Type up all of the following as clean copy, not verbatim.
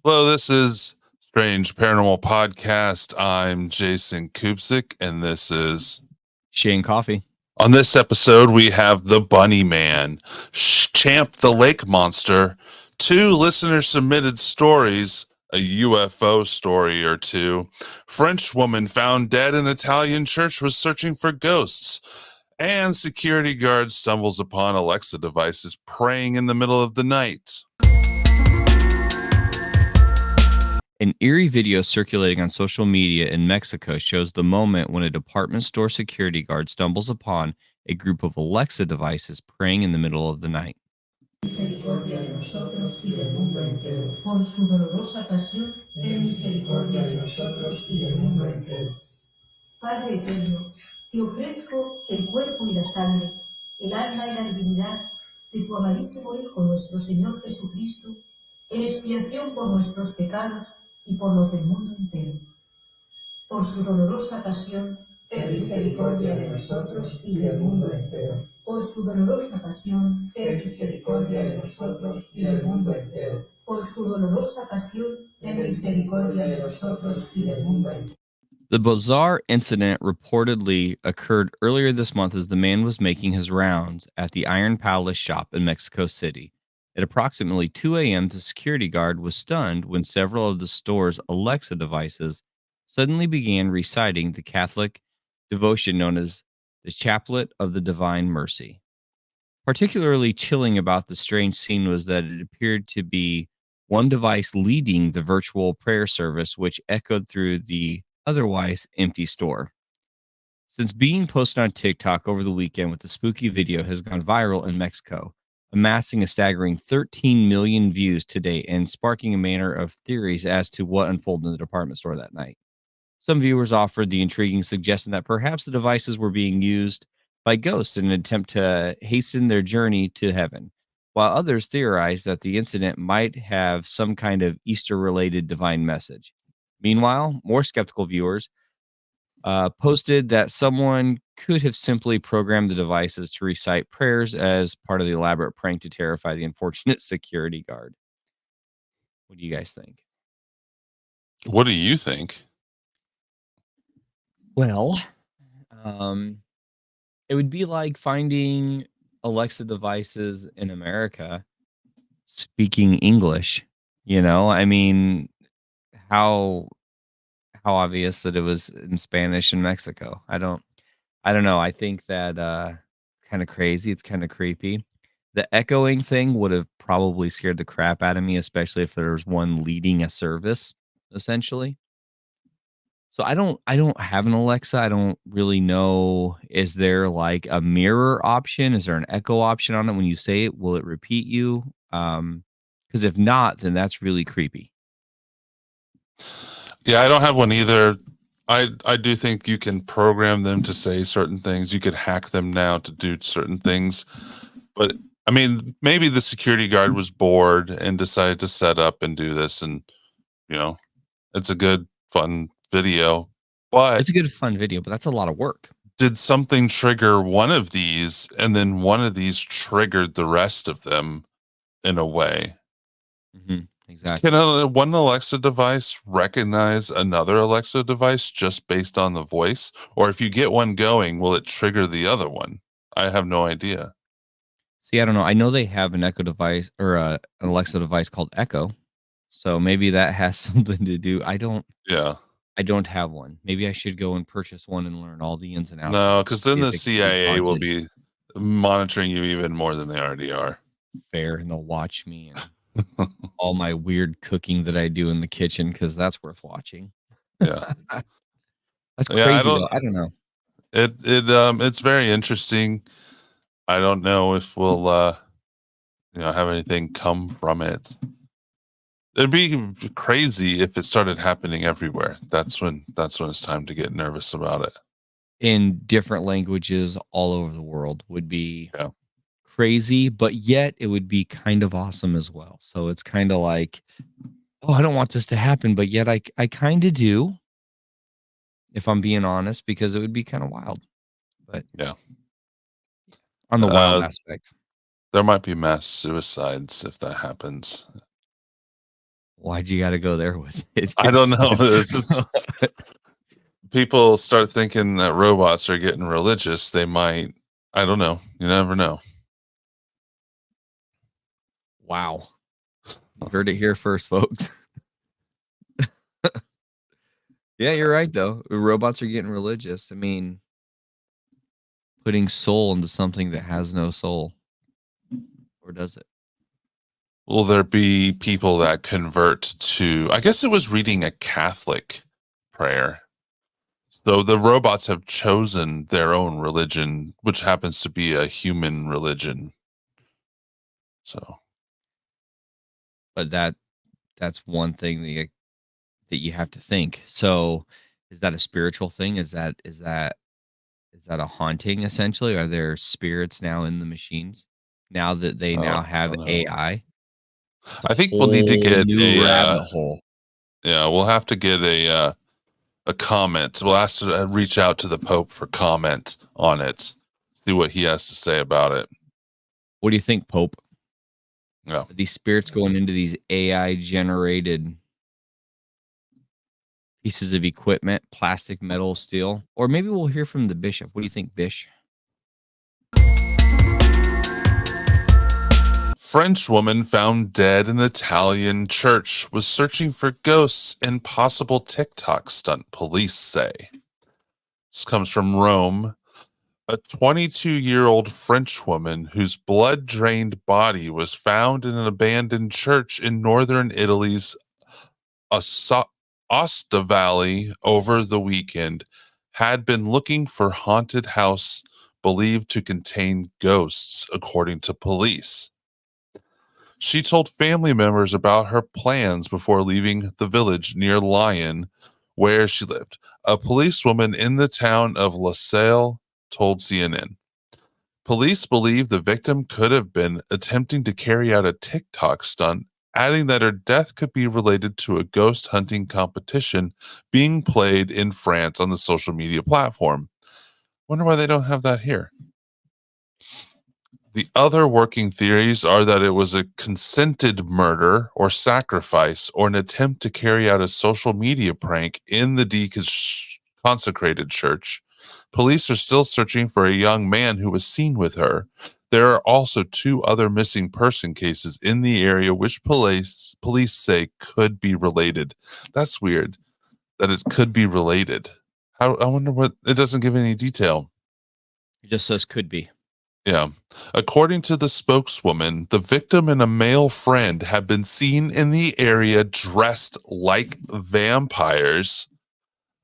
Hello, this is Strange Paranormal Podcast. I'm Jason Kupsik, and this is Shane Coffee. on this episode we have the Bunnyman, Champ the Lake Monster, two listener submitted stories, a UFO story or two, French woman found dead in Italian church was searching for ghosts, and security guard stumbles upon Alexa devices praying in the middle of the night. An eerie video circulating on social media in Mexico shows the moment when a department store security guard stumbles upon a group of Alexa devices praying in the middle of the night. Misericordia de nosotros y del mundo entero. Por su dolorosa pasión, ten misericordia de nosotros y del mundo entero. Padre eterno, te ofrezco el cuerpo y la sangre, el alma y la divinidad de tu amadísimo Hijo, nuestro Señor Jesucristo, en expiación por nuestros pecados y por los del mundo entero. Por su dolorosa pasión, ten misericordia de nosotros y del mundo entero. Por su dolorosa pasión, ten misericordia de nosotros y del mundo entero. Por su dolorosa pasión, ten misericordia de nosotros y del mundo entero. The bizarre incident reportedly occurred earlier this month as the man was making his rounds at the Iron Palace shop in Mexico City. At approximately 2 a.m., the security guard was stunned when several of the store's Alexa devices suddenly began reciting the Catholic devotion known as the Chaplet of the Divine Mercy. Particularly chilling about the strange scene was that it appeared to be one device leading the virtual prayer service, which echoed through the otherwise empty store. Since being posted on TikTok over the weekend with the spooky video has gone viral in Mexico, amassing a staggering 13 million views to date and sparking a manner of theories as to what unfolded in the department store that night. Some viewers offered the intriguing suggestion that perhaps the devices were being used by ghosts in an attempt to hasten their journey to heaven, while others theorized that the incident might have some kind of Easter-related divine message. Meanwhile, more skeptical viewers posted that someone could have simply programmed the devices to recite prayers as part of the elaborate prank to terrify the unfortunate security guard. What do you guys think? What do you think? Well, it would be like finding Alexa devices in America speaking English. I mean, how obvious that it was in Spanish in Mexico. I don't know. I think that kind of crazy. It's kind of creepy. The echoing thing would have probably scared the crap out of me, especially if there was one leading a service, essentially. So I don't have an Alexa. I don't really know. Is there like a mirror option? Is there an echo option on it? When you say it, will it repeat you? Because if not, then that's really creepy. Yeah, I don't have one either. I do think you can program them to say certain things. You could hack them now to do certain things. But I mean, maybe the security guard was bored and decided to set up and do this, and it's a good fun video. But It's a good fun video, but that's a lot of work. did something trigger one of these, and then one of these triggered the rest of them in a way? Exactly. Can one Alexa device recognize another Alexa device just based on the voice? Or if you get one going, will it trigger the other one? I have no idea. See, I don't know. I know they have an Echo device or an Alexa device called Echo, so maybe that has something to do. Yeah. I don't have one. Maybe I should go and purchase one and learn all the ins and outs. No, of it to because then see if the it can be CIA will haunted. be monitoring you even more than they already are. Fair, and they'll watch me and all my weird cooking that I do in the kitchen because that's worth watching. Yeah. That's Yeah, crazy though. I don't know. it's very interesting. I don't know if we'll have anything come from it. It'd be crazy if it started happening everywhere. That's when it's time to get nervous about it. In different languages all over the world would be Yeah. crazy, but yet it would be kind of awesome as well. So it's kind of like, oh, I don't want this to happen, but yet I kind of do, if I'm being honest, because it would be kind of wild. But Yeah. on the wild aspect. There might be mass suicides if that happens. Why'd you got to go there with it? I don't know. It's just people start thinking that robots are getting religious. They might. I don't know. You never know. Wow. You heard it here first, folks. Yeah, you're right, though. Robots are getting religious. I mean, putting soul into something that has no soul. Or does it? Will there be people that convert to? I guess it was reading a Catholic prayer. So the robots have chosen their own religion, which happens to be a human religion. So, But that's one thing that you have to think. So, is that a spiritual thing? Is that a haunting essentially? Are there spirits now in the machines now that they now I have don't know. AI? It's a I think we'll need to whole get new rabbit hole. yeah, we'll have to get a comment. We'll have to reach out to the Pope for comment on it, see what he has to say about it. What do you think, Pope? Yeah. Are these spirits going into these AI generated pieces of equipment, plastic, metal, steel? Or maybe we'll hear from the bishop. What do you think, Bish? French woman found dead in Italian church was searching for ghosts and possible TikTok stunt, police say. This comes from Rome. A 22-year-old French woman whose blood-drained body was found in an abandoned church in northern Italy's Aosta Valley over the weekend had been looking for haunted house believed to contain ghosts, according to police. She told family members about her plans before leaving the village near Lyon, where she lived. A policewoman in the town of La Salle told CNN. Police believe the victim could have been attempting to carry out a TikTok stunt, adding that her death could be related to a ghost hunting competition being played in France on the social media platform. Wonder why they don't have that here. The other working theories are that it was a consented murder or sacrifice or an attempt to carry out a social media prank in the consecrated church. Police are still searching for a young man who was seen with her. There are also 2 other missing person cases in the area which police say could be related. That's weird that it could be related. I wonder what it doesn't give any detail. It just says could be. Yeah. According to the spokeswoman, the victim and a male friend have been seen in the area dressed like vampires.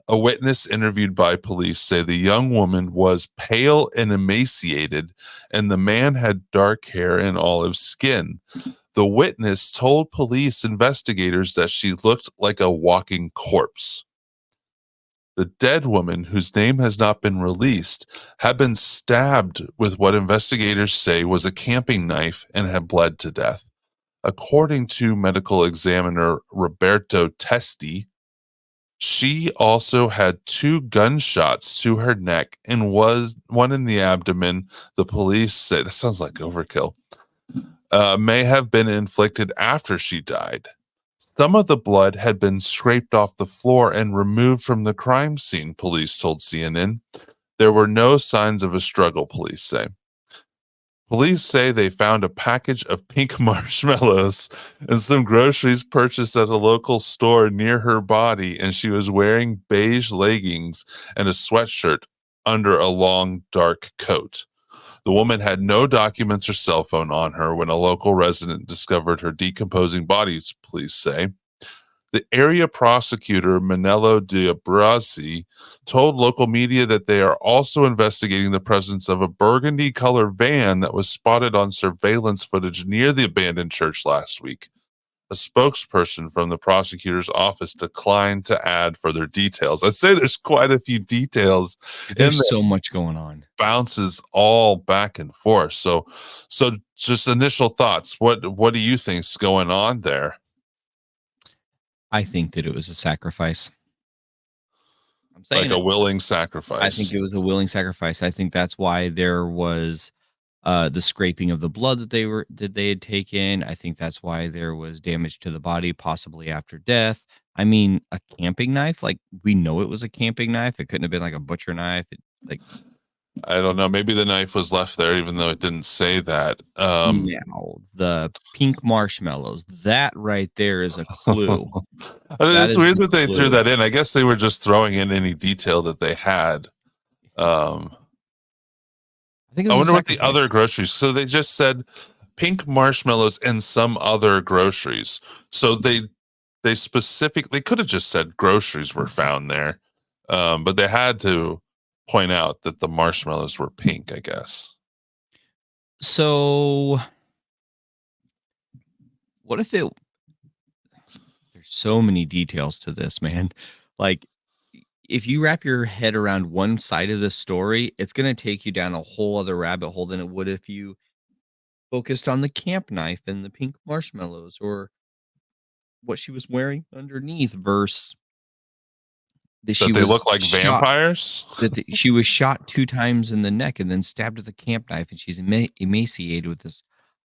A witness interviewed by police say the young woman was pale and emaciated, and the man had dark hair and olive skin. The witness told police investigators that she looked like a walking corpse. The dead woman, whose name has not been released, had been stabbed with what investigators say was a camping knife and had bled to death. According to medical examiner Roberto Testi, she also had 2 gunshots to her neck and was one in the abdomen. The police say, that sounds like overkill, may have been inflicted after she died. Some of the blood had been scraped off the floor and removed from the crime scene, police told CNN. There were no signs of a struggle, police say. Police say they found a package of pink marshmallows and some groceries purchased at a local store near her body, and she was wearing beige leggings and a sweatshirt under a long, dark coat. The woman had no documents or cell phone on her when a local resident discovered her decomposing body, police say. The area prosecutor, Manello D'Abrasi, told local media that they are also investigating the presence of a burgundy color van that was spotted on surveillance footage near the abandoned church last week. A spokesperson from the prosecutor's office declined to add further details. I'd say there's quite a few details. There's so much going on. Bounces all back and forth. So just initial thoughts. What do you think's going on there? I think that it was a sacrifice. I'm saying like a willing sacrifice. I think it was a willing sacrifice. I think that's why there was The scraping of the blood that they had taken. I think that's why there was damage to the body, possibly after death. I mean, a camping knife, like we know it was a camping knife. It couldn't have been like a butcher knife. Like I don't know. Maybe the knife was left there, even though it didn't say that. now the pink marshmallows, that right there is a clue. That It's is weird the that they threw clue. that in. I guess they were just throwing in any detail that they had. Um, I think it I was a wonder what the sacrifice. other groceries. So they just said pink marshmallows and some other groceries. So they specifically could have just said groceries were found there, but they had to point out that the marshmallows were pink. I guess. So what if it there's so many details to this, man. Like if you wrap your head around one side of the story, it's going to take you down a whole other rabbit hole than it would if you focused on the camp knife and the pink marshmallows or what she was wearing underneath versus that she That they was look like shot vampires. she was shot 2 times in the neck and then stabbed with a camp knife and she's emaciated with this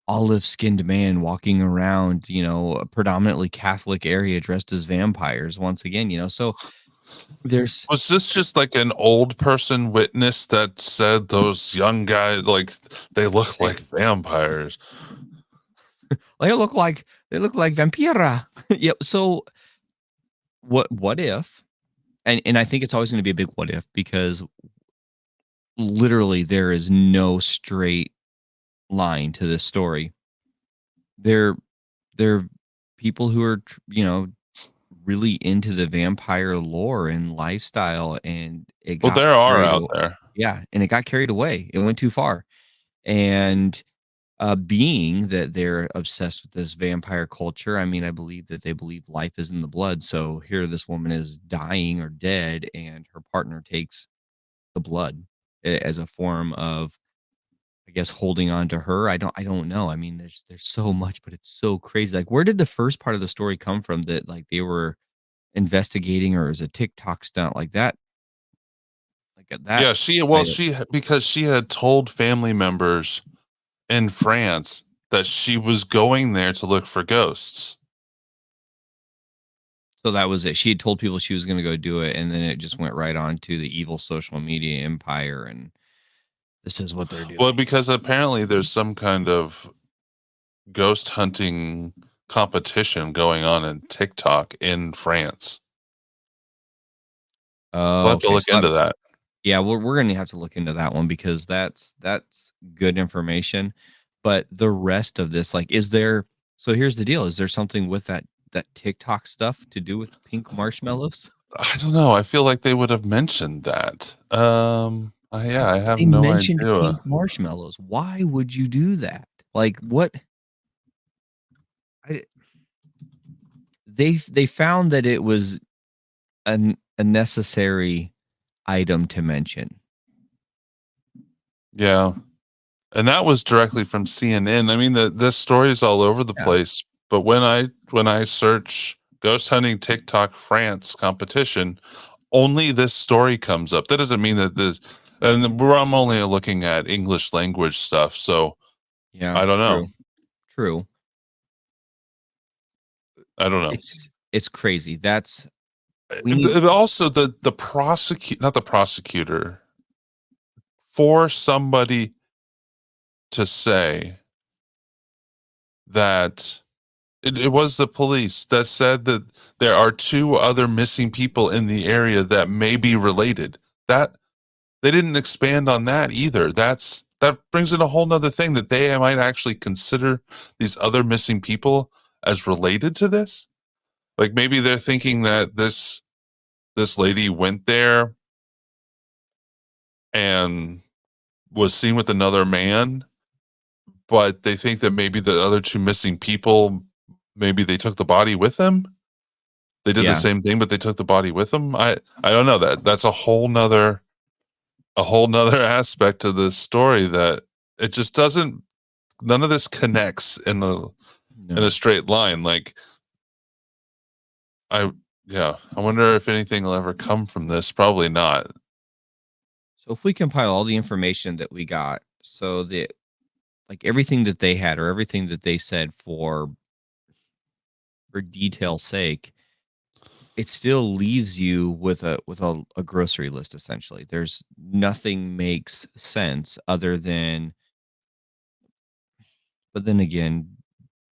olive-skinned man walking around, a predominantly Catholic area dressed as vampires once again, so there's Was this just like an old person witness that said those young guys like they look like vampires? they look like vampira. Yeah, so what if and I think it's always gonna be a big what if because literally there is no straight line to this story. They're they're people who are, really into the vampire lore and lifestyle, and it Well, got there are carried out away. there. Yeah, and it got carried away. It went too far. And, being that they're obsessed with this vampire culture, I mean, I believe that they believe life is in the blood, so here this woman is dying or dead, and her partner takes the blood as a form of, I guess, holding on to her. I don't know. I mean, there's so much, but it's so crazy. Like, where did the first part of the story come from that, like, they were investigating or as a TikTok stunt like that? Like, that Yeah, might have because she had told family members in France that she was going there to look for ghosts. so that was it. She had told people she was gonna go do it, and then it just went right on to the evil social media empire, and this is what they're Well, doing. because apparently there's some kind of ghost hunting competition going on in TikTok in France. We'll Oh, have to okay. look So that into that. yeah, we're gonna have to look into that one because that's good information. But the rest of this, like, is there so here's the deal. Is there something with that TikTok stuff to do with pink marshmallows? I don't know. I feel like they would have mentioned that. Yeah, I have They no mentioned idea. pink marshmallows. Why would you do that? Like, what I they found that it was a necessary item to mention. Yeah. And that was directly from CNN. I mean, this story is all over the Yeah. place. But when I search ghost hunting TikTok France competition, only this story comes up. That doesn't mean that this, and I'm only looking at English language stuff. So Yeah, I don't know. true. True. I don't know. It's crazy. That's we need But also the prosecute, not the prosecutor, for somebody to say that it was the police that said that there are two other missing people in the area that may be related. That they didn't expand on that either. That brings in a whole nother thing that they might actually consider these other missing people as related to this. Like maybe they're thinking that this lady went there and was seen with another man, but they think that maybe the other two missing people, maybe they took the body with them. They did the yeah. same thing, but they took the body with them. I don't know that. That's a whole nother aspect to this story that it just doesn't. None of this connects in a No. straight line. Like I, yeah, I wonder if anything will ever come from this. Probably not. So if we compile all the information that we got, so like everything that they had or everything that they said for detail's sake, it still leaves you with a grocery list essentially. There's nothing makes sense other than but then again,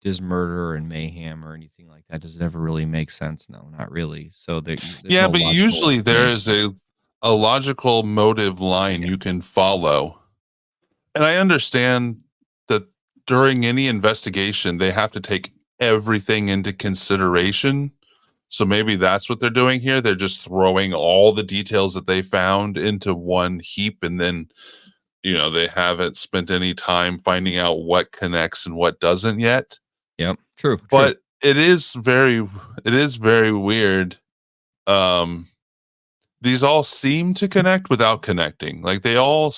does murder and mayhem or anything like that, does it ever really make sense? No, not really. So there's Yeah, no but logical usually there is explanation. a logical motive line Yeah. you can follow. And I understand that during any investigation, they have to take everything into consideration. So maybe that's what they're doing here. They're just throwing all the details that they found into one heap, and then, they haven't spent any time finding out what connects and what doesn't yet. Yep. True, true. But it is very weird. Um, these all seem to connect without connecting. Like they all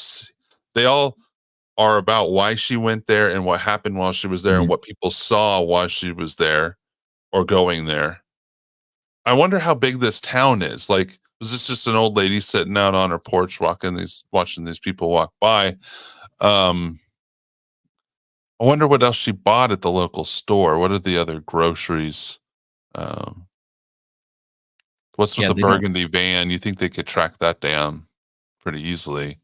are about why she went there and what happened while she was there and Mhm. what people saw while she was there or going there. I wonder how big this town is. Like, was this just an old lady sitting out on her porch watching these people walk by? Um, I wonder what else she bought at the local store. What are the other groceries? Um, what's with Yeah, the they don't burgundy van? You think they could track that down pretty easily?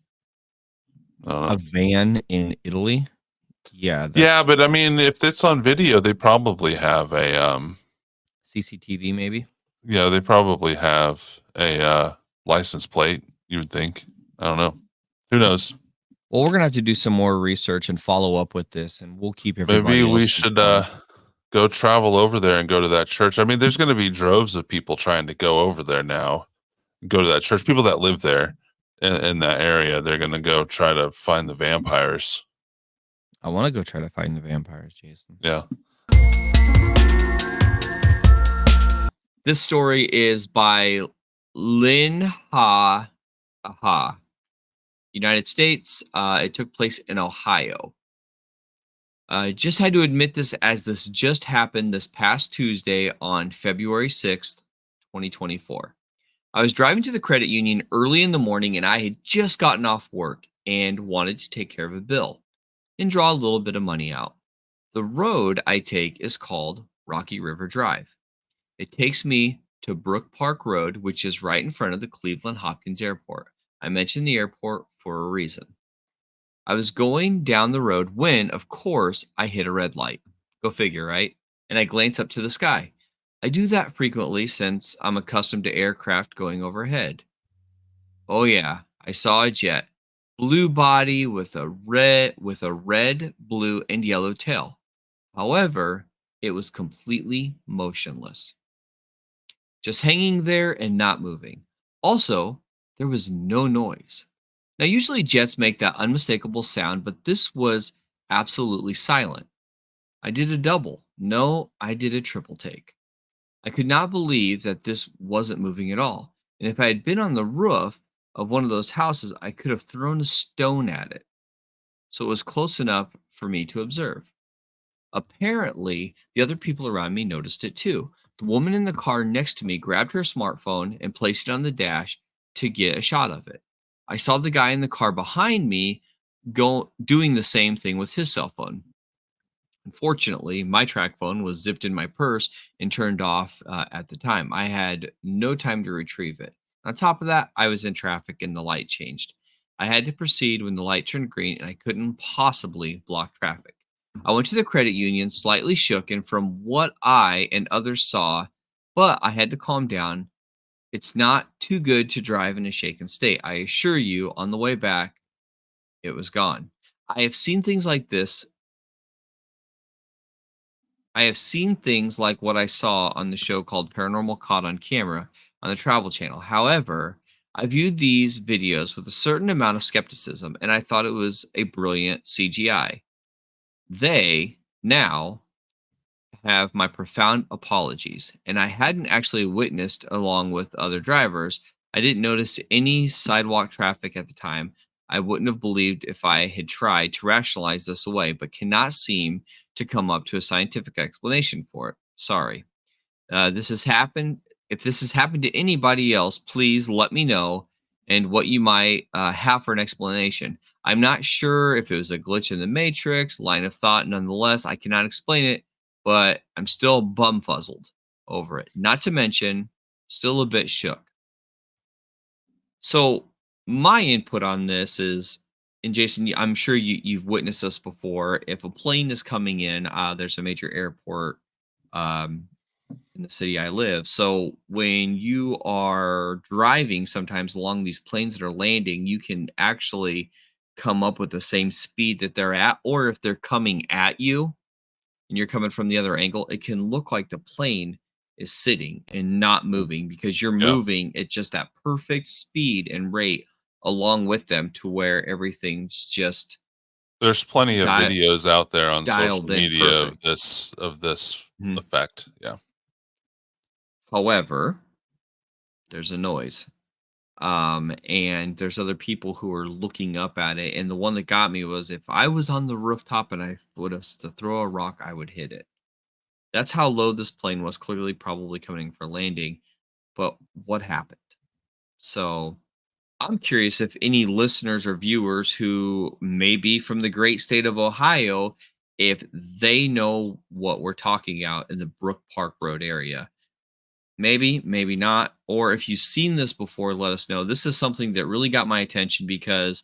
I don't a know. van in Italy? Yeah, Yeah, that's but I mean, if it's on video, they probably have CCTV maybe? they probably have a license plate, you would think. I don't know. Who knows? Well, we're gonna have to do some more research and follow up with this, and we'll keep Maybe everybody we else should informed. go travel over there and go to that church. I mean, there's going to be droves of people trying to go over there now, go to that church. People that live there in that area, they're going to go try to find the vampires. I wanna go try to find the vampires, Jason. Yeah. This story is by Lin Ha Aha, United States. It took place in Ohio. I just had to admit this as this just happened this past Tuesday on February 6th, 2024. I was driving to the credit union early in the morning and I had just gotten off work and wanted to take care of a bill and draw a little bit of money out. The road I take is called Rocky River Drive. It takes me to Brook Park Road, which is right in front of the Cleveland Hopkins Airport. I mentioned the airport for a reason. I was going down the road when, of course, I hit a red light. Go figure, right? And I glance up to the sky. I do that frequently since I'm accustomed to aircraft going overhead. Oh yeah, I saw a jet. Blue body with a red, blue, and yellow tail. However, it was completely motionless, just hanging there and not moving. Also, there was no noise. Now, usually jets make that unmistakable sound, but this was absolutely silent. I did a double. No, I did a triple take. I could not believe that this wasn't moving at all. And if I had been on the roof of one of those houses, I could have thrown a stone at it. So it was close enough for me to observe. Apparently, the other people around me noticed it too. The woman in the car next to me grabbed her smartphone and placed it on the dash to get a shot of it. I saw the guy in the car behind me go doing the same thing with his cell phone. Unfortunately, my track phone was zipped in my purse and turned off at the time. I had no time to retrieve it. On top of that, I was in traffic and the light changed. I had to proceed when the light turned green and I couldn't possibly block traffic. I went to the credit union, slightly shook, and from what I and others saw, but I had to calm down. It's not too good to drive in a shaken state. I assure you, on the way back, it was gone. I have seen things like this I have seen things like what I saw on the show called Paranormal Caught on Camera on the Travel Channel. However, I viewed these videos with a certain amount of skepticism and I thought it was a brilliant CGI. They now have my profound apologies, and I hadn't actually witnessed along with other drivers. I didn't notice any sidewalk traffic at the time. I wouldn't have believed if I had tried to rationalize this away, but cannot seem to come up to a scientific explanation for it. Sorry. This has happened. If this has happened to anybody else, please let me know. and what you might have for an explanation. I'm not sure if it was a glitch in the matrix, line of thought. Nonetheless, I cannot explain it, but I'm still bumfuzzled over it. Not to mention, still a bit shook. So my input on this is, and Jason, I'm sure you've witnessed this before. If a plane is coming in, there's a major airport um, in the city I live. So when you are driving, sometimes along these planes that are landing, you can actually come up with the same speed that they're at, or if they're coming at you and you're coming from the other angle, it can look like the plane is sitting and not moving because you're Yeah. moving at just that perfect speed and rate along with them to where everything's just There's plenty of di- videos out there on social dialed in media perfect. of this Mhm. effect. Yeah. However, there's a noise. And there's other people who are looking up at it. And the one that got me was if I was on the rooftop and I would have to throw a rock, I would hit it. That's how low this plane was, clearly probably coming for landing. But what happened? So I'm curious if any listeners or viewers who may be from the great state of Ohio, if they know what we're talking about in the Brook Park Road area. Maybe, maybe not. Or if you've seen this before, let us know. This is something that really got my attention because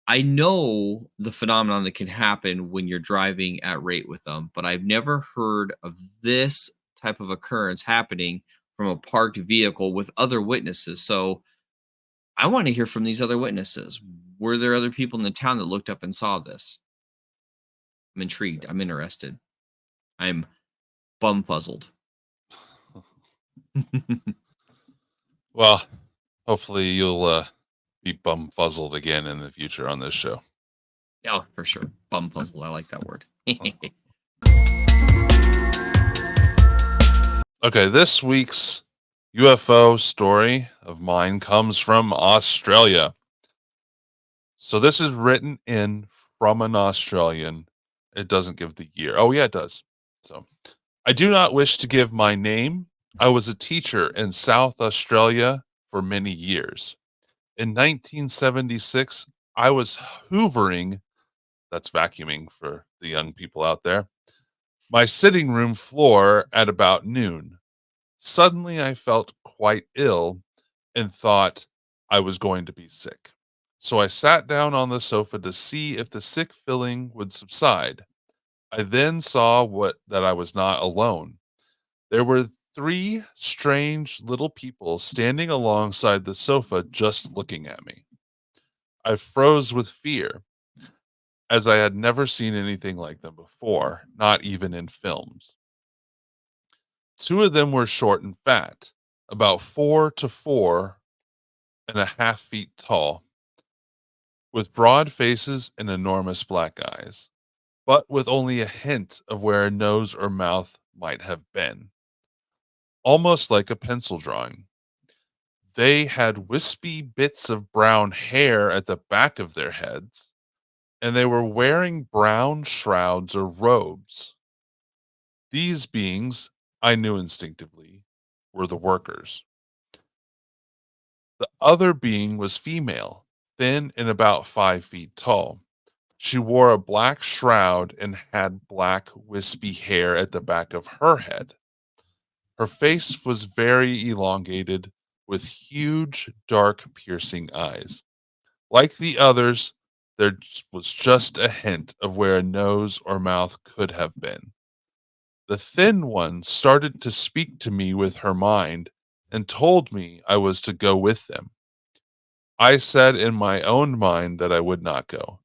I know the phenomenon that can happen when you're driving at rate with them, but I've never heard of this type of occurrence happening from a parked vehicle with other witnesses. So I want to hear from these other witnesses. Were there other people in the town that looked up and saw this? I'm intrigued. I'm interested. I'm bumfuzzled. Well, hopefully you'll be bumfuzzled again in the future on this show. Oh, for sure. Bumfuzzled. I like that word. Okay, this week's UFO story of mine comes from Australia. So this is written in from an Australian. It doesn't give the year. Oh, yeah, it does. So I do not wish to give my name. I was a teacher in South Australia for many years. In 1976, I was hoovering, that's vacuuming for the young people out there, my sitting room floor at about noon. Suddenly, I felt quite ill and thought I was going to be sick. So I sat down on the sofa to see if the sick feeling would subside. I then saw what that I was not alone. There were three strange little people standing alongside the sofa just looking at me. I froze with fear, as I had never seen anything like them before, not even in films. Two of them were short and fat, about 4 to 4.5 feet tall, with broad faces and enormous black eyes, but with only a hint of where a nose or mouth might have been, almost like a pencil drawing. They had wispy bits of brown hair at the back of their heads, and they were wearing brown shrouds or robes. These beings, I knew instinctively, were the workers. The other being was female, thin and about 5 feet tall. She wore a black shroud and had black, wispy hair at the back of her head. Her face was very elongated, with huge, dark, piercing eyes. Like the others, was just a hint of where a nose or mouth could have been. The thin one started to speak to me with her mind and told me I was to go with them. I said in my own mind that I would not go.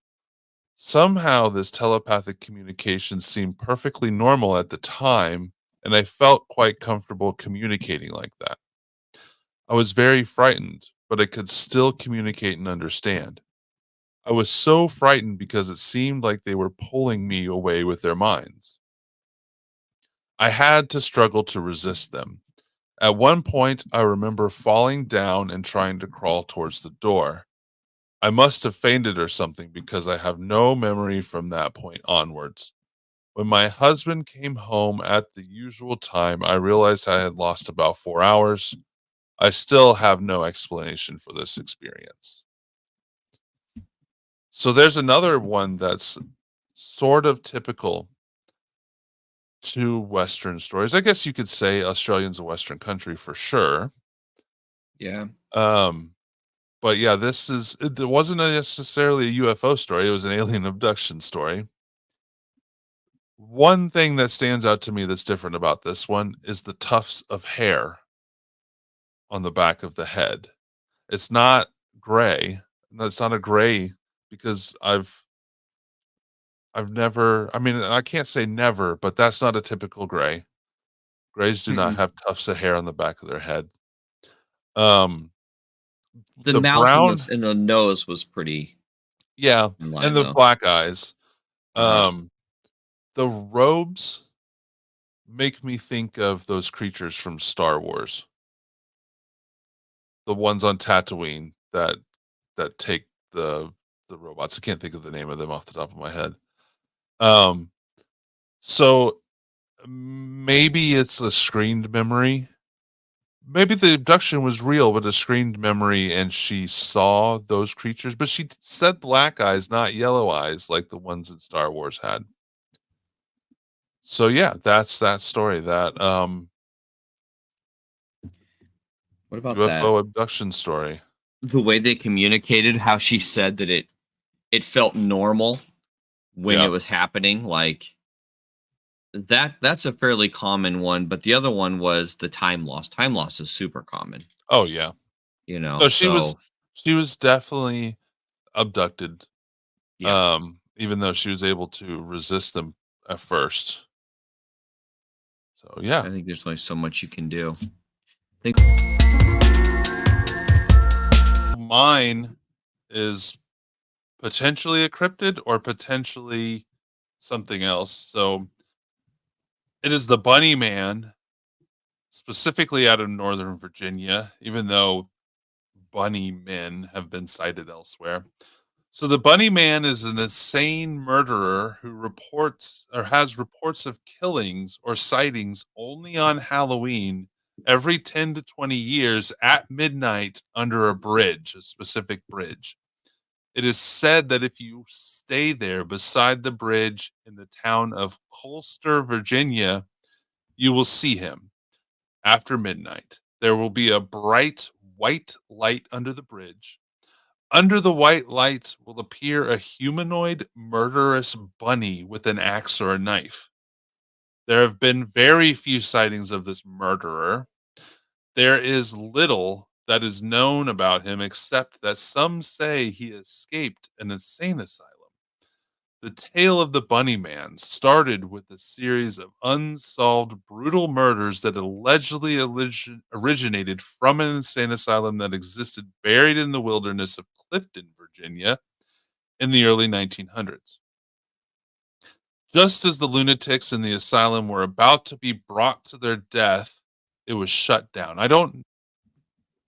Somehow, this telepathic communication seemed perfectly normal at the time, and I felt quite comfortable communicating like that. I was very frightened, but I could still communicate and understand. I was so frightened because it seemed like they were pulling me away with their minds. I had to struggle to resist them. At one point, I remember falling down and trying to crawl towards the door. I must have fainted or something because I have no memory from that point onwards. When my husband came home at the usual time, I realized I had lost about 4 hours. I still have no explanation for this experience. So there's another one that's sort of typical to Western stories. I guess you could say Australia's a Western country for sure. Yeah. Um, but yeah, it wasn't necessarily a UFO story. It was an alien abduction story. One thing that stands out to me that's different about this one is the tufts of hair on the back of the head. It's not gray. No, it's not a gray because I've never, I mean, I can't say never, but that's not a typical gray. Grays do not Mm-mm. have tufts of hair on the back of their head. Um, The the mouth and brown, the nose was pretty yeah, in line, and the though. black eyes. Uh-huh. Um, the robes make me think of those creatures from Star Wars, the ones on Tatooine that take the robots. I can't think of the name of them off the top of my head. Um, so maybe it's a screened memory. Maybe the abduction was real, but a screened memory, and she saw those creatures. But she said black eyes, not yellow eyes, like the ones in Star Wars had. So yeah, that's that story. That What about that? UFO abduction story. The way they communicated, how she said that it felt normal when it Yeah. was happening, like, that's a fairly common one, but the other one was the time loss. Time loss is super common, Oh yeah. No, so she was definitely abducted. yeah, Even though she was able to resist them at first. So yeah. I think there's only so much you can do. Think Mine is potentially a cryptid or potentially something else. So it is the Bunnyman, specifically out of Northern Virginia, even though bunny men have been sighted elsewhere. So the Bunnyman is an insane murderer who reports or has reports of killings or sightings only on Halloween every 10 to 20 years at midnight under a bridge, a specific bridge. It is said that if you stay there beside the bridge in the town of Colster, Virginia, you will see him after midnight. There will be a bright white light under the bridge. Under the white light will appear a humanoid murderous bunny with an axe or a knife. There have been very few sightings of this murderer. There is little that is known about him except that some say he escaped an insane asylum. The tale of the Bunny Man started with a series of unsolved brutal murders that allegedly originated from an insane asylum that existed buried in the wilderness of Clifton, Virginia in the early 1900s. Just as the lunatics in the asylum were about to be brought to their death, it was shut down. I don't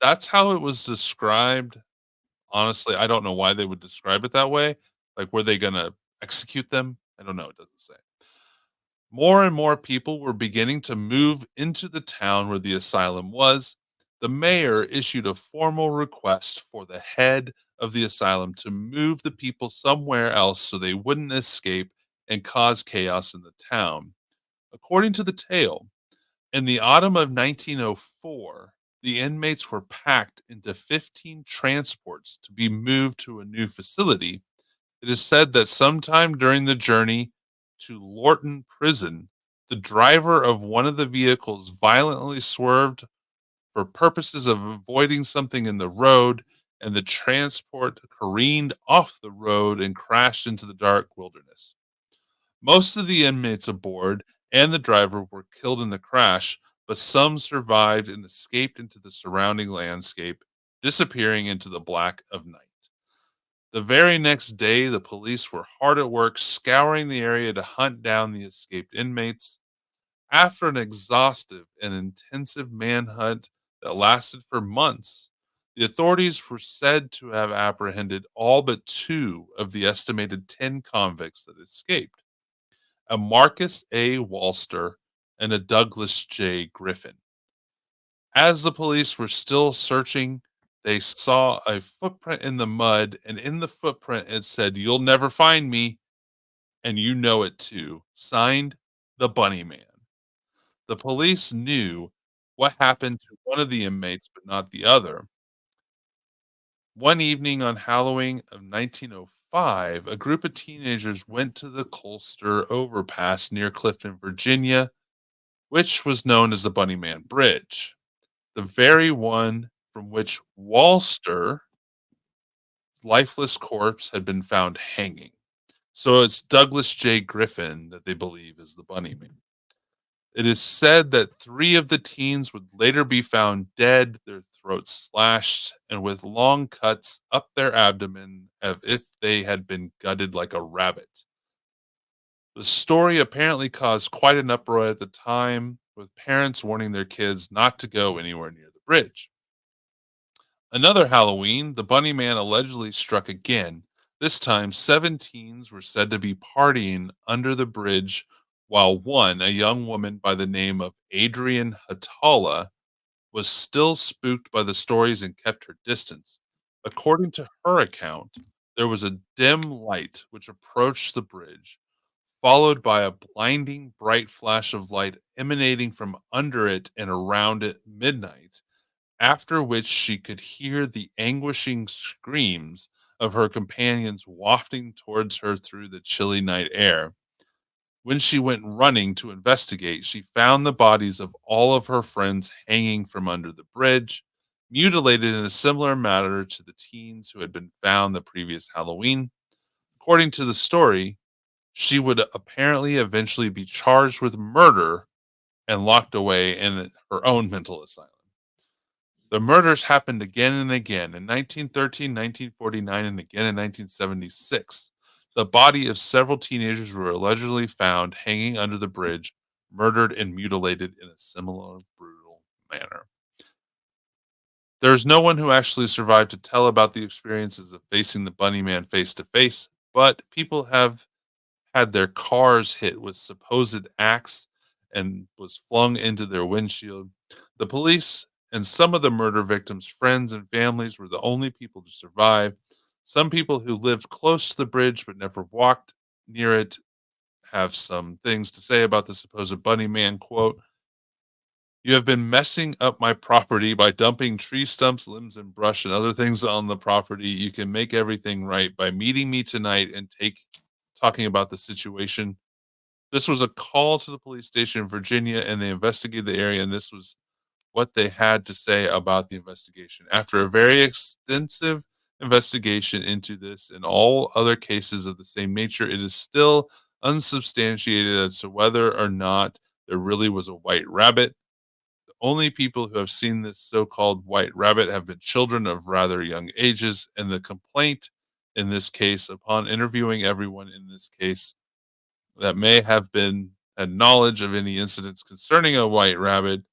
That's how it was described. Honestly, I don't know why they would describe it that way. Like, were they gonna execute them? I don't know, it doesn't say. More and more people were beginning to move into the town where the asylum was. The mayor issued a formal request for the head of the asylum to move the people somewhere else so they wouldn't escape and cause chaos in the town. According to the tale, in the autumn of 1904, the inmates were packed into 15 transports to be moved to a new facility. It is said that sometime during the journey to Lorton Prison, the driver of one of the vehicles violently swerved for purposes of avoiding something in the road, and the transport careened off the road and crashed into the dark wilderness. Most of the inmates aboard and the driver were killed in the crash, but some survived and escaped into the surrounding landscape, disappearing into the black of night. The very next day, the police were hard at work scouring the area to hunt down the escaped inmates. After an exhaustive and intensive manhunt that lasted for months, the authorities were said to have apprehended all but two of the estimated 10 convicts that escaped, a Marcus A. Walster and a Douglas J. Griffin. As the police were still searching, they saw a footprint in the mud, and in the footprint it said, "You'll never find me, and you know it too." Signed, the Bunnyman. The police knew what happened to one of the inmates, but not the other. One evening on Halloween of 1905, a group of teenagers went to the Colster overpass near Clifton, Virginia, which was known as the Bunnyman Bridge, the very one from which Walster's lifeless corpse had been found hanging. So it's Douglas J. Griffin that they believe is the Bunnyman. It is said that 3 of the teens would later be found dead, their throats slashed, and with long cuts up their abdomen as if they had been gutted like a rabbit. The story apparently caused quite an uproar at the time, with parents warning their kids not to go anywhere near the bridge. Another Halloween, the Bunnyman allegedly struck again. This time, 7 teens were said to be partying under the bridge, while one, a young woman by the name of Adrian Hatala, was still spooked by the stories and kept her distance. According to her account, there was a dim light which approached the bridge, followed by a blinding bright flash of light emanating from under it and around it midnight, after which she could hear the anguishing screams of her companions wafting towards her through the chilly night air. When she went running to investigate, she found the bodies of all of her friends hanging from under the bridge, mutilated in a similar manner to the teens who had been found the previous Halloween. According to the story, she would apparently eventually be charged with murder and locked away in her own mental asylum. The murders happened again and again in 1913, 1949, and again in 1976. The body of several teenagers were allegedly found hanging under the bridge, murdered and mutilated in a similar brutal manner. There's no one who actually survived to tell about the experiences of facing the Bunnyman face to face, but people have had their cars hit with supposed axe and was flung into their windshield. The police and some of the murder victims' friends and families were the only people to survive. Some people who lived close to the bridge but never walked near it have some things to say about the supposed Bunny Man. Quote, "You have been messing up my property by dumping tree stumps, limbs, and brush and other things on the property. You can make everything right by meeting me tonight and talking about the situation." This was a call to the police station in Virginia, and they investigated the area, and this was what they had to say about the investigation. After a very extensive investigation into this and all other cases of the same nature, it is still unsubstantiated as to whether or not there really was a white rabbit. The only people who have seen this so called white rabbit have been children of rather young ages, and the complaint in this case, upon interviewing everyone in this case, that may have been had knowledge of any incidents concerning a white rabbit,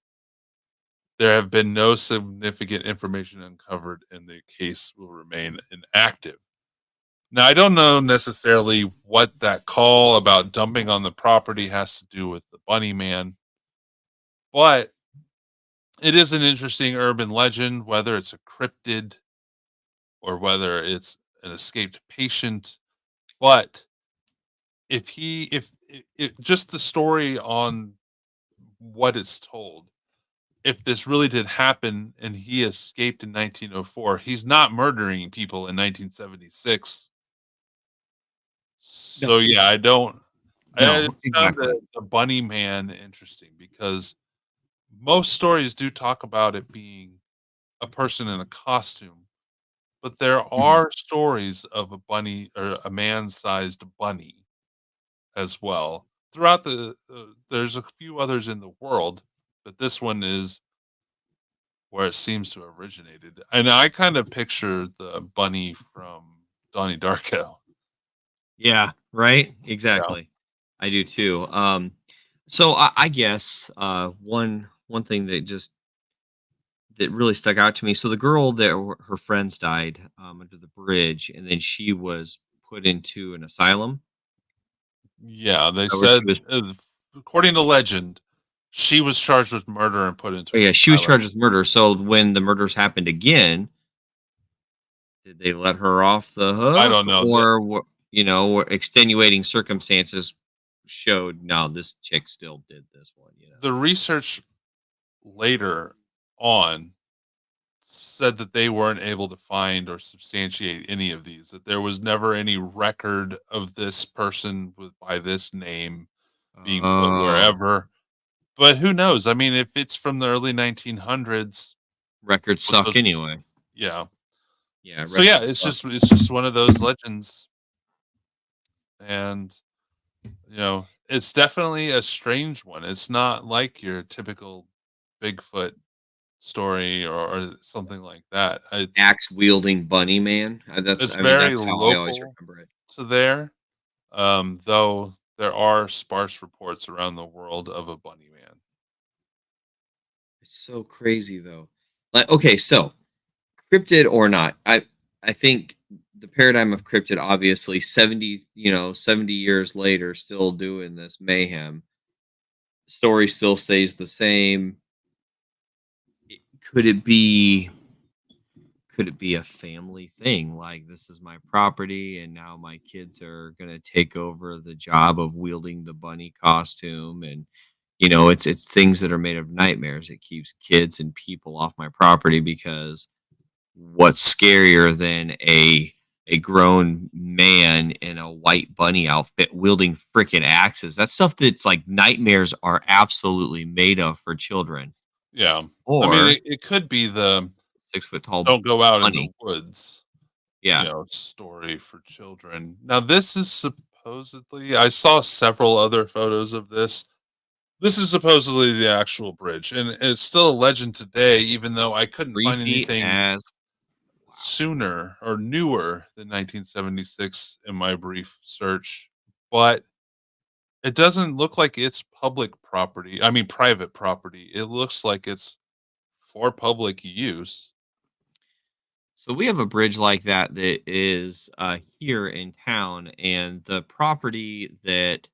there have been no significant information uncovered, and the case will remain inactive. Now, I don't know necessarily what that call about dumping on the property has to do with the Bunny Man, but it is an interesting urban legend, whether it's a cryptid or whether it's an escaped patient. But if just the story on what it's told, if this really did happen and he escaped in 1904, he's not murdering people in 1976. No, So yeah, I no, found exactly. the Bunny Man interesting because most stories do talk about it being a person in a costume, but there Mhm. are stories of a bunny or a man-sized bunny as well. Throughout there's a few others in the world, but this one is where it seems to have originated. And I kind of picture the bunny from Donnie Darko. Yeah, right? Yeah. Exactly. I do too. So I guess one thing that really stuck out to me. So the girl that her friends died under the bridge, and then she was put into an asylum Yeah, they where she said, was. according to legend, She was charged with murder and put into Oh, an yeah, she was asylum. charged with murder, so when the murders happened again, did they let her off the I hook don't know. or were extenuating circumstances showed, "No, this chick still did this one," you know? The research later on said that they weren't able to find or substantiate any of these, that there was never any record of this person with by this name being put Oh, wherever. But who knows? I mean, if it's from the early 1900s, records most suck of those, anyway. yeah. Yeah, So yeah, records suck. it's just one of those legends, and it's definitely a strange one. It's not like your typical Bigfoot story or something like that. Axe-wielding bunny man. It's I mean, very that's how I always local remember it. to there, though there are sparse reports around the world of a bunny man. It's so crazy, though. Like, okay, so cryptid or not, I think the paradigm of cryptid, obviously, 70 years later, still doing this mayhem. Story still stays the same. Could it be could it be a family thing? Like, this is my property, and now my kids are gonna take over the job of wielding the bunny costume, and it's things that are made of nightmares. It keeps kids and people off my property because what's scarier than a grown man in a white bunny outfit wielding freaking axes? That's stuff that's like nightmares are absolutely made of for children. Yeah, I mean, Or it could be the 6 foot tall don't go out in the bunny. woods, Yeah. story for children. Now, this is supposedly, I saw several other photos of this. This is supposedly the actual bridge, and it's still a legend today, even though I couldn't find Creepy anything as wow. sooner or newer than 1976 in my brief search. But it doesn't look like it's public property. I mean, private property. It looks like it's for public use. So we have a bridge like that that is here in town, and the property that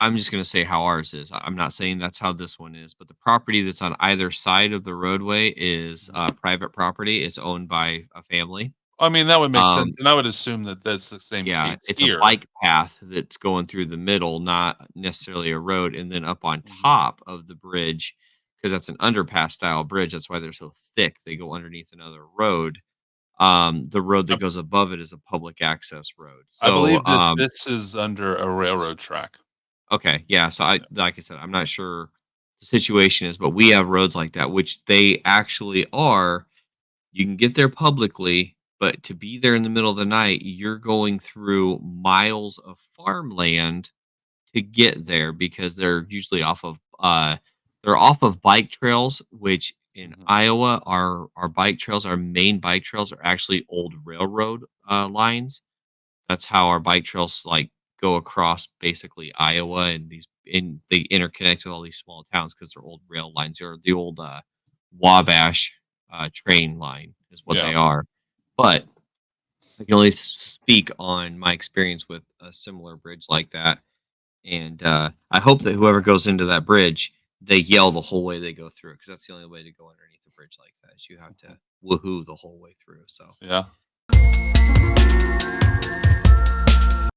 I'm just going to say how ours is. I'm not saying that's how this one is, but the property that's on either side of the roadway is Mhm. private property. It's owned by a family. I mean, that would make sense, Um, and I would assume that that's the same yeah, case it's a here. bike path that's going through the middle, not necessarily a road. And then up on Mhm. top of the bridge, because that's an underpass style bridge. That's why they're so thick. They go underneath another road. The road that I goes above it is a public access road. I So, believe that this is under a railroad track. okay, yeah. So Yeah. like I said, I'm not sure the situation is, but we have roads like that, which they actually are. You can get there publicly, but to be there in the middle of the night, you're going through miles of farmland to get there because they're usually off of bike trails, which in Mhm. Iowa, our bike trails, our main bike trails are actually old railroad lines. That's how our bike trails like go across basically Iowa and they interconnect with all these small towns because they're old rail lines or the old Wabash train line is what Yeah. they are. But I can only speak on my experience with a similar bridge like that, and I hope that whoever goes into that bridge, they yell the whole way they go through because that's the only way to go underneath a bridge like that. Is you have to woohoo the whole way through. Yeah.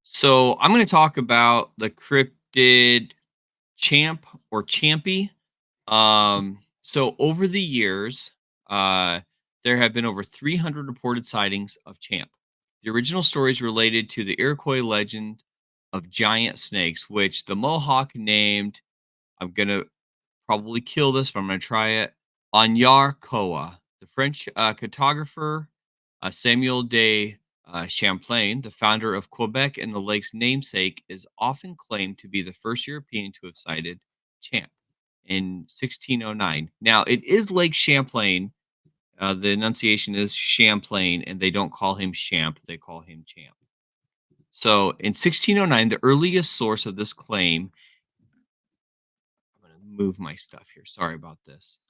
So I'm going to talk about the cryptid champ or champy. So over the years, uh, there have been over 300 reported sightings of champ. The original story is related to the Iroquois legend of giant snakes, which the Mohawk named. I'm gonna probably kill this, but I'm gonna try it. Anyar Koa. The French cartographer Samuel de Champlain, the founder of Quebec and the lake's namesake, is often claimed to be the first European to have sighted Champ in 1609. Now, it is Lake Champlain. The enunciation is Champlain, and they don't call him Champ, they call him Champ. So in 1609, the earliest source of this claim, I'm going to move my stuff here. Sorry about this.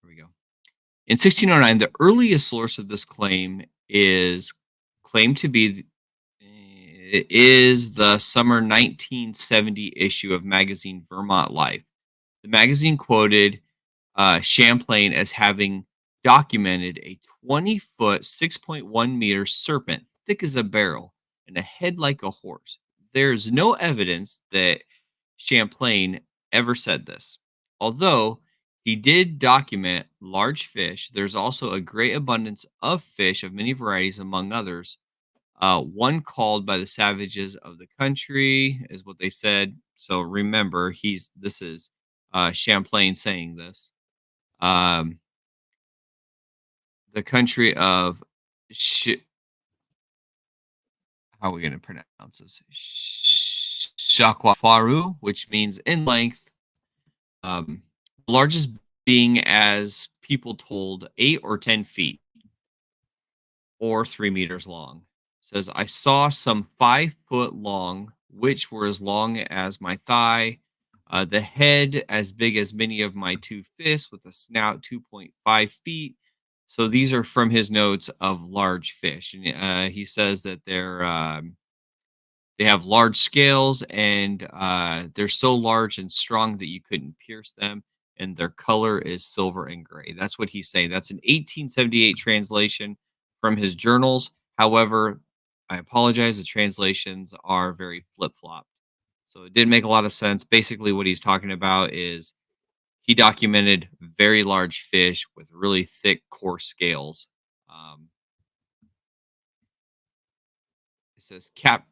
Here we go. In 1609, the earliest source of this claim is claimed to be It is the summer 1970 issue of magazine Vermont Life. The magazine quoted Champlain as having documented a 20-foot, 6.1-meter serpent thick as a barrel and a head like a horse. There's no evidence that Champlain ever said this. Although he did document large fish, there's also a great abundance of fish of many varieties, among others. One called by the savages of the country is what they said. So remember, this is Champlain saying this. Um, the country of how are we going to pronounce this? Shakwafaru, which means in length. The largest being, as people told, 8 or 10 feet or 3 meters long. Says, I saw some 5 foot long, which were as long as my thigh, the head as big as many of my two fists, with a snout 2.5 feet. So these are from his notes of large fish. And he says that they have large scales, and they're so large and strong that you couldn't pierce them. And their color is silver and gray. That's what he's saying. That's an 1878 translation from his journals. However, I apologize. The translations are very flip flop. So it did make a lot of sense. Basically, what he's talking about is he documented very large fish with really thick, coarse scales. Um, It says Cap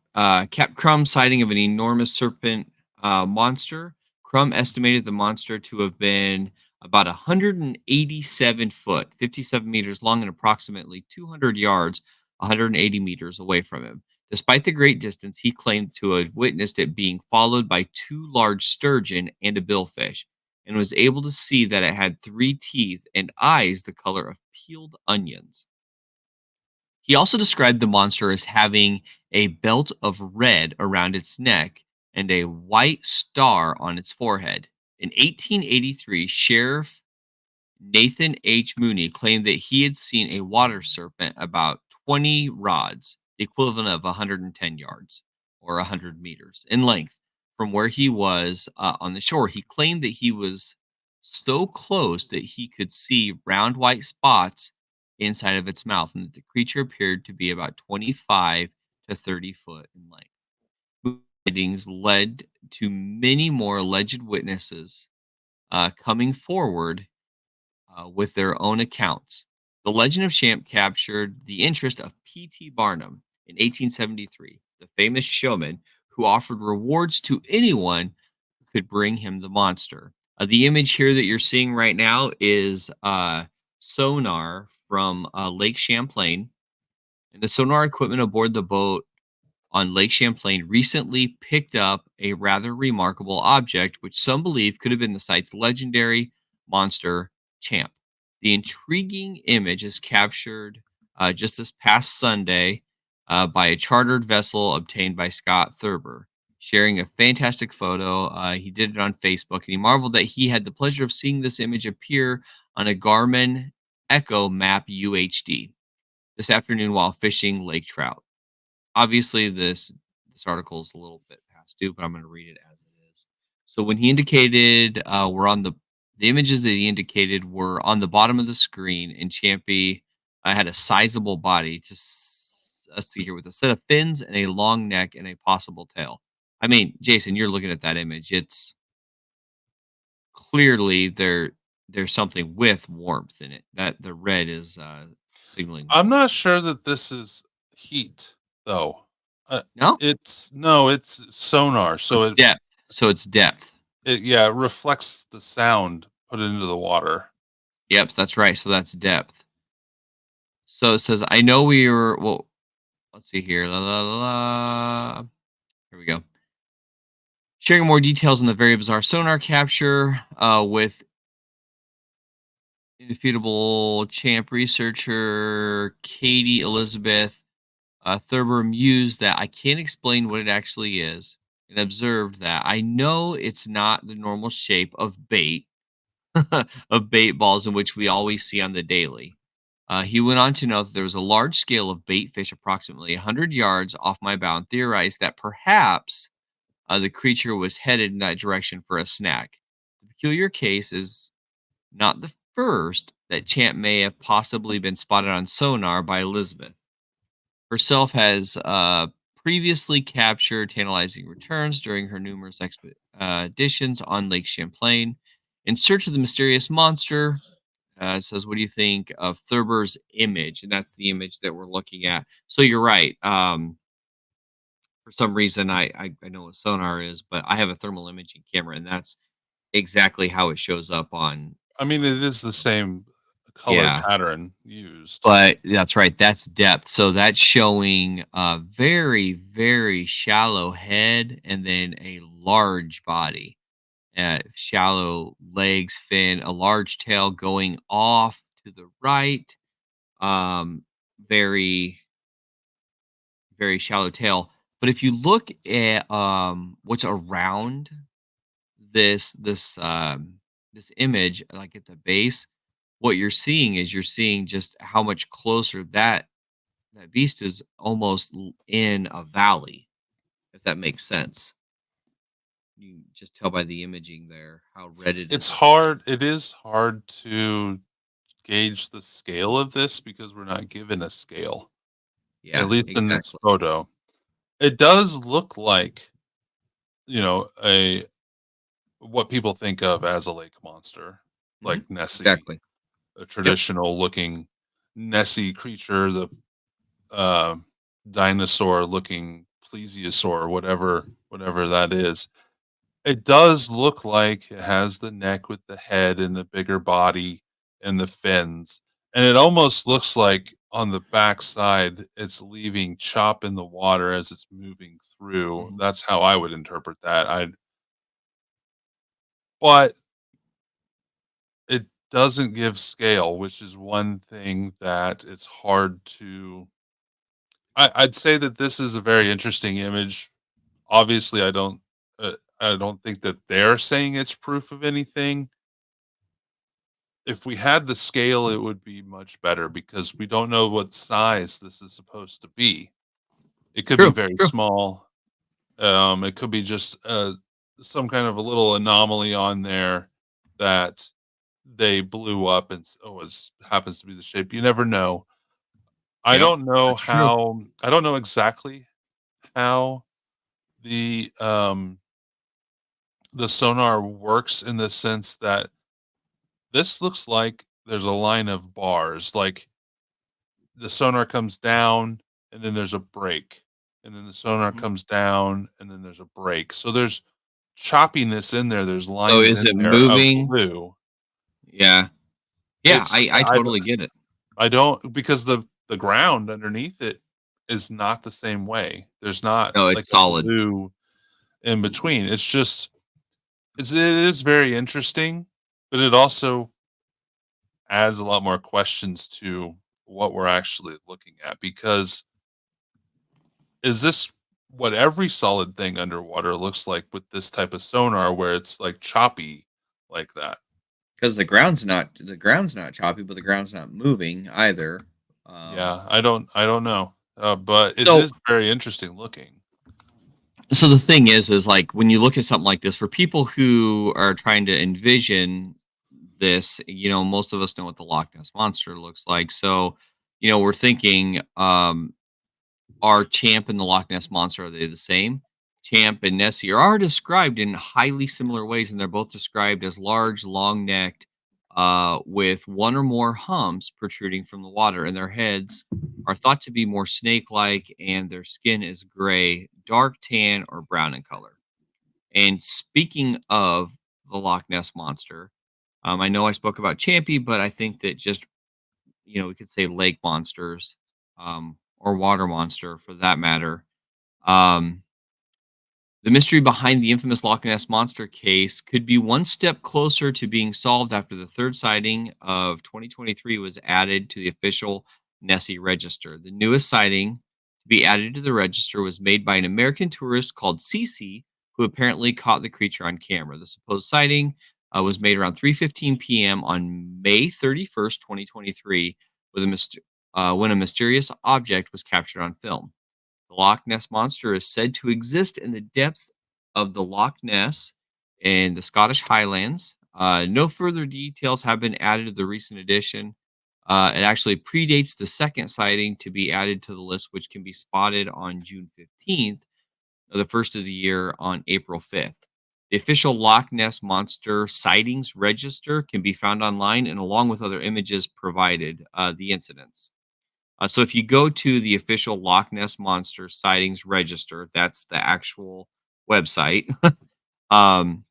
Crumb sighting of an enormous serpent monster. Crumb estimated the monster to have been about 187 foot, 57 meters long, and approximately 200 yards, 180 meters away from him. Despite the great distance, he claimed to have witnessed it being followed by two large sturgeon and a billfish, and was able to see that it had 3 teeth and eyes the color of peeled onions. He also described the monster as having a belt of red around its neck and a white star on its forehead. In 1883, Sheriff Nathan H. Mooney claimed that he had seen a water serpent about 20 rods, the equivalent of 110 yards or 100 meters in length, from where he was on the shore. He claimed that he was so close that he could see round white spots inside of its mouth, and that the creature appeared to be about 25 to 30 foot in length. Sightings led to many more alleged witnesses coming forward with their own accounts. The legend of Champ captured the interest of P.T. Barnum in 1873, the famous showman who offered rewards to anyone who could bring him the monster. The image here that you're seeing right now is sonar from Lake Champlain. And the sonar equipment aboard the boat on Lake Champlain recently picked up a rather remarkable object, which some believe could have been the site's legendary monster, Champ. The intriguing image is captured just this past Sunday by a chartered vessel obtained by Scott Thurber, sharing a fantastic photo. He did it on Facebook, and he marveled that he had the pleasure of seeing this image appear on a Garmin Echo Map UHD this afternoon while fishing lake trout. Obviously, this article is a little bit past due, but I'm going to read it as it is. So when he indicated, we're on the images that he indicated were on the bottom of the screen, and Champy had a sizable body. Let's see here, with a set of fins and a long neck and a possible tail. I mean, Jason, you're looking at that image. It's clearly there's something with warmth in it. That the red is signaling. I'm not sure that this is heat, though. No, It's sonar, so it's depth. So it's depth. it reflects the sound put into the water. Yep, that's right. So that's depth. So it says, I know we were, well, let's see here. La, la, la, la. Here we go. Sharing more details on the very bizarre sonar capture with indefeatable champ researcher Katie Elizabeth Thurber mused that I can't explain what it actually is, and observed that I know it's not the normal shape of bait of bait balls in which we always see on the daily. He went on to note that there was a large scale of bait fish approximately 100 yards off my bow and theorized that perhaps the creature was headed in that direction for a snack. The peculiar case is not the first that Champ may have possibly been spotted on sonar by Elizabeth. Herself has previously captured tantalizing returns during her numerous expeditions on Lake Champlain. In search of the mysterious monster, it says, "What do you think of Thurber's image?" And that's the image that we're looking at. So you're right. For some reason, I know what sonar is, but I have a thermal imaging camera, and that's exactly how it shows up on. I mean, it is the same color Yeah, pattern used. but that's right. That's depth. So that's showing a very, very shallow head and then a large body. Shallow legs, fin, a large tail going off to the right. Um, very, very shallow tail. But if you look at what's around this image, like at the base, what you're seeing just how much closer that beast is almost in a valley, if that makes sense. You can just tell by the imaging there how red it is It's at the base. hard. It is hard to gauge the scale of this because we're not given a scale, at Yeah, least in this exactly. photo. It does look like, a what people think of as a lake monster, Mhm. like Nessie, Exactly. a Yep. traditional looking Nessie creature, the uh, dinosaur looking plesiosaur, whatever that is. It does look like it has the neck with the head and the bigger body and the fins. And it almost looks like on the backside it's leaving chop in the water as it's moving through. Mhm. That's how I would interpret that. But it doesn't give scale, which is one thing that it's hard to I'd say that this is a very interesting image. Obviously, I don't think that they're saying it's proof of anything. If we had the scale, it would be much better because we don't know what size this is supposed to be. It could be True. very True. small. It could be just some kind of a little anomaly on there that they blew up and it happens to be the shape. You never know. Yep. That's true. I don't know exactly how the the sonar works in the sense that this looks like there's a line of bars, like the sonar comes down and then there's a break, and then the sonar Mhm. comes down and then there's a break. So there's choppiness in there. There's So lines is in it there of moving? blue. Yeah. Yeah, It's I totally get it. I don't because the ground underneath it is not the same way. There's not No, like it's a solid. blue in between. It's just it is very interesting, but it also adds a lot more questions to what we're actually looking at because is this what every solid thing underwater looks like with this type of sonar where it's like choppy like that? 'Cause the ground's not choppy, but the ground's not moving either. Um, Yeah, I don't know. But it so is very interesting looking. so the thing is like when you look at something like this, for people who are trying to envision this, most of us know what the Loch Ness monster looks like. So, we're thinking, are Champ and the Loch Ness monster, are they the same? Champ and Nessie are described in highly similar ways, and they're both described as large, long-necked, with one or more humps protruding from the water, and their heads are thought to be more snake-like, and their skin is gray, dark tan, or brown in color. And speaking of the Loch Ness monster, I know I spoke about Champy, but I think that just we could say lake monsters, or water monster for that matter. Um, the mystery behind the infamous Loch Ness monster case could be one step closer to being solved after the third sighting of 2023 was added to the official Nessie register. The newest sighting to be added to the register was made by an American tourist called Cece, who apparently caught the creature on camera. The supposed sighting was made around 3:15 p.m. on May 31st, 2023. with when a mysterious object was captured on film. The Loch Ness Monster is said to exist in the depths of the Loch Ness in the Scottish Highlands. No further details have been added to the recent edition. It actually predates the second sighting to be added to the list, which can be spotted on June 15th, the first of the year on April 5th. The official Loch Ness Monster sightings register can be found online and along with other images provided, the incidents. So if you go to the official Loch Ness Monster sightings register, that's the actual website, um,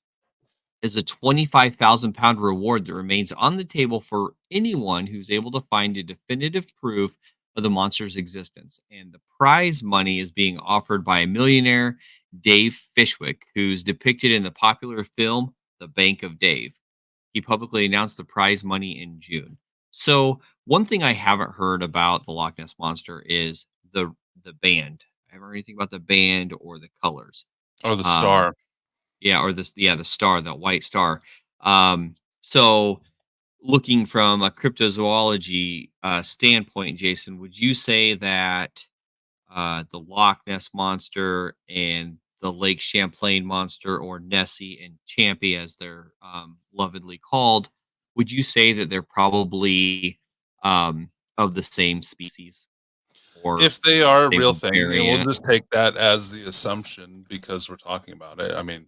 is a 25,000 pound reward that remains on the table for anyone who's able to find a definitive proof of the monster's existence. And the prize money is being offered by a millionaire, Dave Fishwick, who's depicted in the popular film The Bank of Dave. He publicly announced the prize money in June. So, one thing I haven't heard about the Loch Ness Monster is the band. I haven't heard anything about the band or the colors. Or the Um, star. yeah, or this, yeah, the star, that white star. So looking from a cryptozoology standpoint, Jason, would you say that the Loch Ness monster and the Lake Champlain monster, or Nessie and Champy, as they're lovingly called, would you say that they're probably of the same species, or If they are a real same thing, and we'll variant? just take that as the assumption because we're talking about it. I mean,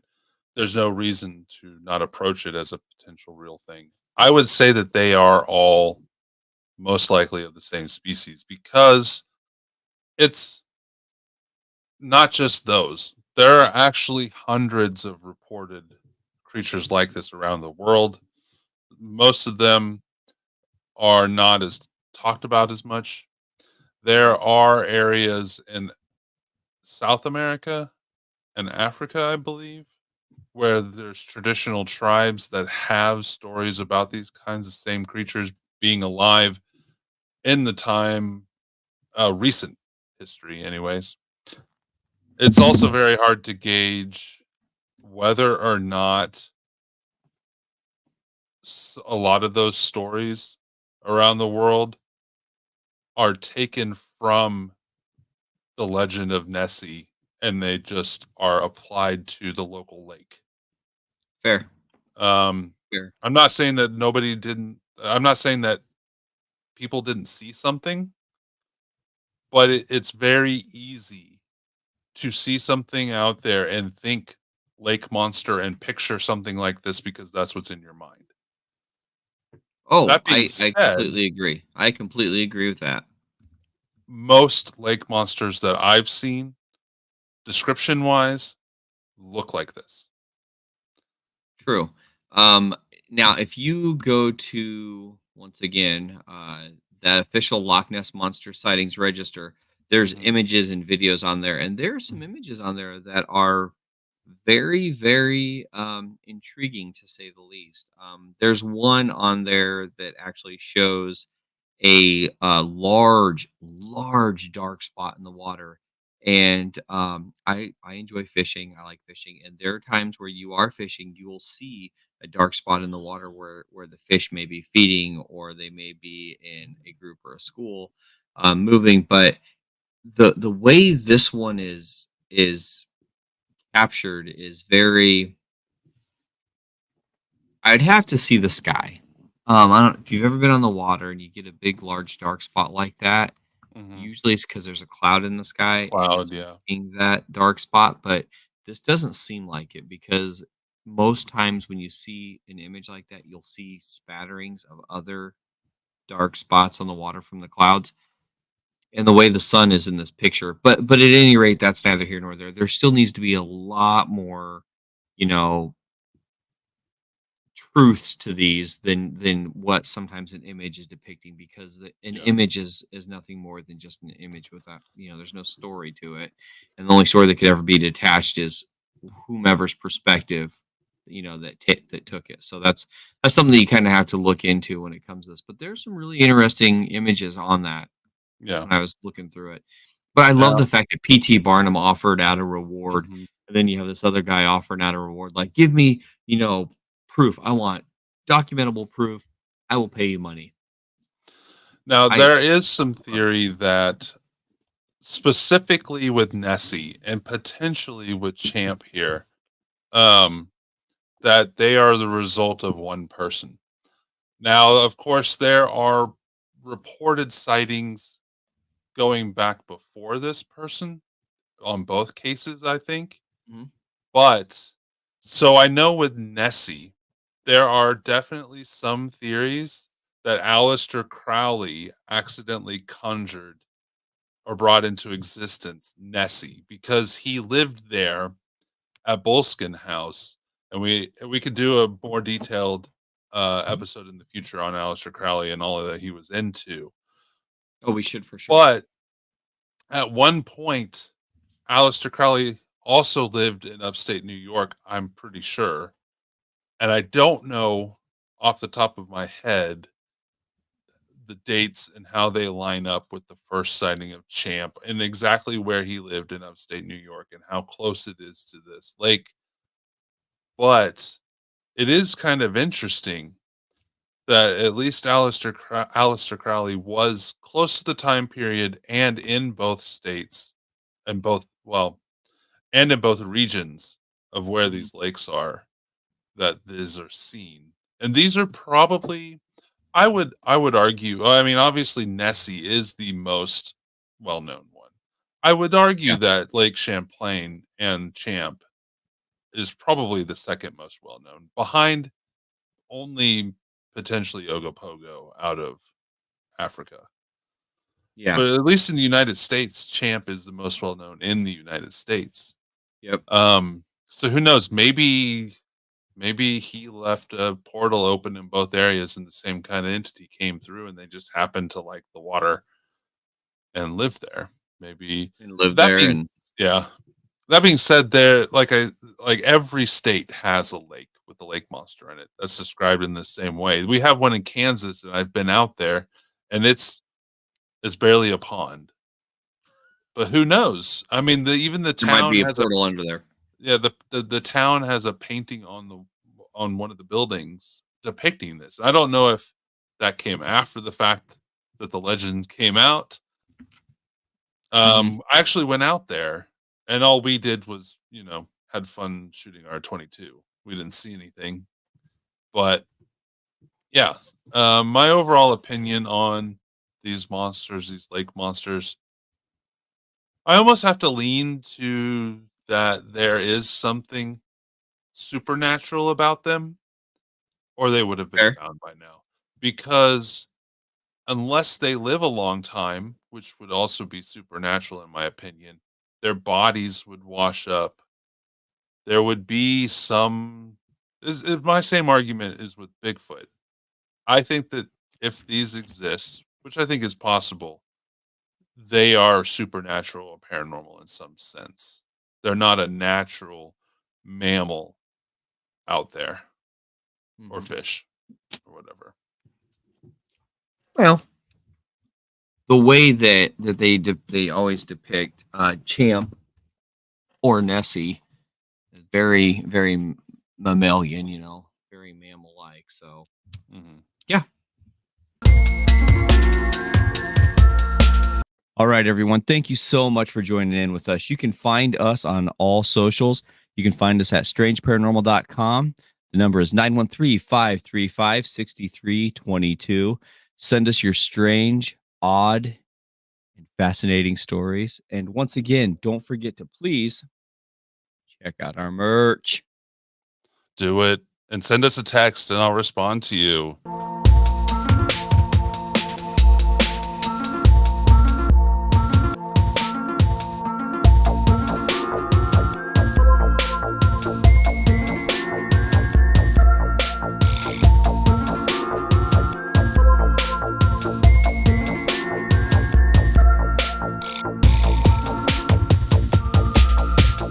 there's no reason to not approach it as a potential real thing. I would say that they are all most likely of the same species because it's not just those. There are actually hundreds of reported creatures like this around the world. Most of them are not as talked about as much. There are areas in South America and Africa, I believe, where there's traditional tribes that have stories about these kinds of same creatures being alive in the time, recent history, anyways. It's also very hard to gauge whether or not a lot of those stories around the world are taken from the legend of Nessie and they just are applied to the local lake. Fair, Um, fair. I'm not saying that people didn't see something, but it's very easy to see something out there and think lake monster and picture something like this because that's what's in your mind. Oh, That being I said, completely agree. I completely agree with that. most lake monsters that I've seen, description wise, look like this. True. Um, Now, if you go to, once again, that official Loch Ness Monster sightings register, there's Mhm. images and videos on there, and there are some images on there that are very, very intriguing to say the least. There's one on there that actually shows a large, large dark spot in the water. And I enjoy fishing. I like fishing, and there are times where you are fishing, you will see a dark spot in the water where the fish may be feeding, or they may be in a group or a school moving. But the way this one is captured is very. I'd have to see the sky. I don't if you've ever been on the water and you get a big, large, dark spot like that. Mhm. Usually, it's because there's a cloud in the sky and Cloud, it's yeah. making that dark spot. But this doesn't seem like it, because most times when you see an image like that, you'll see spatterings of other dark spots on the water from the clouds, and the way the sun is in this picture. But at any rate, that's neither here nor there. There still needs to be a lot more, you know, truths to these than what sometimes an image is depicting, because an Yeah. image is nothing more than just an image without, there's no story to it, and the only story that could ever be detached is whomever's perspective, that took it. So that's something that you kind of have to look into when it comes to this. But there's some really interesting images on that Yeah. when I was looking through it. But I love Now the fact that PT Barnum offered out a reward, mhm. and then you have this other guy offering out a reward, like, give me, proof. I want documentable proof. I will pay you money. Now, I there is some theory that specifically with Nessie and potentially with Champ here, um, that they are the result of one person. Now, of course, there are reported sightings going back before this person on both cases, I think. Mhm. But so I know with Nessie, there are definitely some theories that Aleister Crowley accidentally conjured or brought into existence Nessie because he lived there at Boleskine House, and we could do a more detailed episode in the future on Aleister Crowley and all that he was into. Oh, we should for sure. But at one point, Aleister Crowley also lived in upstate New York, I'm pretty sure. And I don't know off the top of my head the dates and how they line up with the first sighting of Champ and exactly where he lived in upstate New York and how close it is to this lake. But it is kind of interesting that at least Aleister Crowley was close to the time period and in both states and both well and in both regions of where Mhm. these lakes are that these are seen. And these are probably I would argue I mean obviously Nessie is the most well-known one. I would argue Yeah. that Lake Champlain and Champ is probably the second most well-known behind only potentially Ogopogo out of Africa. Yeah. But at least in the United States, Champ is the most well known in the United States. Yep. So who knows? Maybe he left a portal open in both areas and the same kind of entity came through and they just happened to like the water and live there. Maybe And live that there being and yeah. That being said, there like every state has a lake with the lake monster in it. That's described in the same way. We have one in Kansas, and I've been out there, and it's barely a pond. But who knows? I mean, even the there might town be a has a portal under there. yeah the town has a painting on one of the buildings depicting this. I don't know if that came after the fact that the legend came out. Mhm. I actually went out there, and all we did was, had fun shooting our 22. We didn't see anything, but yeah, my overall opinion on these monsters, these lake monsters, I almost have to lean to that there is something supernatural about them, or they would have been Fair. found by now. Because unless they live a long time, which would also be supernatural in my opinion, their bodies would wash up. There would be some my same argument is with Bigfoot. I think that if these exist, which I think is possible, they are supernatural or paranormal in some sense. They're not a natural mammal out there or Mhm. fish or whatever. Well, the way that they always depict Champ or Nessie is very mammalian, very mammal like. So Mhm. yeah. All right, everyone. Thank you so much for joining in with us. You can find us on all socials. You can find us at strangeparanormal.com. The number is 913-535-6322. Send us your strange, odd, and fascinating stories. And once again, don't forget to please check out our merch. Do it and send us a text and I'll respond to you.